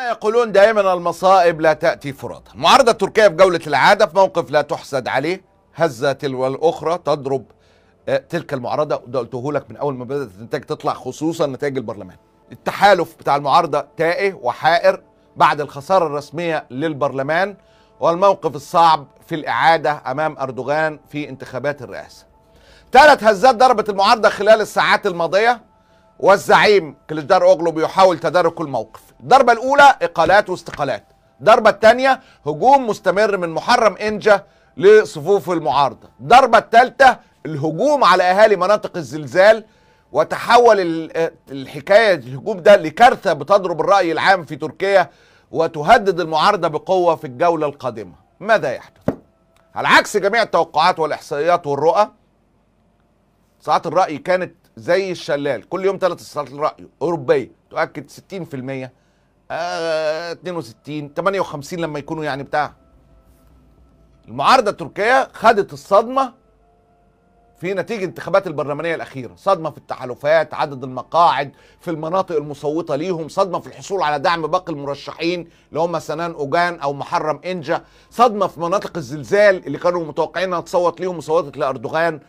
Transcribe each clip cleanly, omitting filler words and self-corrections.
كما يقولون دائما المصائب لا تأتي فرادى. المعارضة التركية في جولة الإعادة في موقف لا تحسد عليه، هزة تلو الأخرى تضرب تلك المعارضة، وده قلته لك من أول ما بدأت النتائج تطلع، خصوصا نتائج البرلمان. التحالف بتاع المعارضة تائه وحائر بعد الخسارة الرسمية للبرلمان والموقف الصعب في الإعادة أمام أردوغان في انتخابات الرئاسة. 3 هزات ضربت المعارضة خلال الساعات الماضية، والزعيم كليجدار أوغلو بيحاول تدارك الموقف. الضربة الأولى إقالات واستقالات، الضربة الثانية هجوم مستمر من محرم إنجا لصفوف المعارضة، الضربة الثالثة الهجوم على أهالي مناطق الزلزال، وتحول الحكاية الهجوم ده لكارثة بتضرب الرأي العام في تركيا وتهدد المعارضة بقوة في الجولة القادمة. ماذا يحدث؟ على عكس جميع التوقعات والإحصائيات والرؤى، ساعات الرأي كانت زي الشلال، كل يوم 3 ساعات الرأي أوروبية تؤكد 60%، 62، 58 لما يكونوا يعني بتاع. المعارضة التركية خدت الصدمة في نتيجة الانتخابات البرلمانية الأخيرة، صدمة في التحالفات، عدد المقاعد في المناطق المصوتة ليهم، صدمة في الحصول على دعم باقي المرشحين اللي هم سنان أوجان أو محرم إنجا، صدمة في مناطق الزلزال اللي كانوا متوقعين انها تصوت ليهم وصوتت لأردوغان.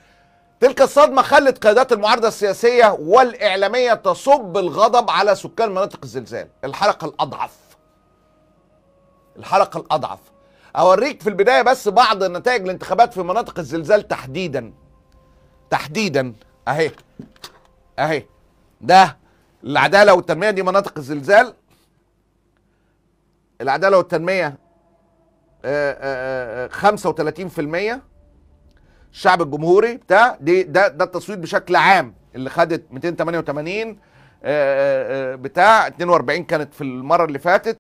تلك الصدمة خلت قيادات المعارضة السياسية والإعلامية تصب الغضب على سكان مناطق الزلزال. الحلقة الأضعف أوريك في البداية بس بعض نتائج الانتخابات في مناطق الزلزال تحديدا اهي ده العدالة والتنمية، دي مناطق الزلزال. العدالة والتنمية 35%، الشعب الجمهوري بتاع ده التصويت بشكل عام اللي خدت 288 بتاع 42 كانت في المرة اللي فاتت.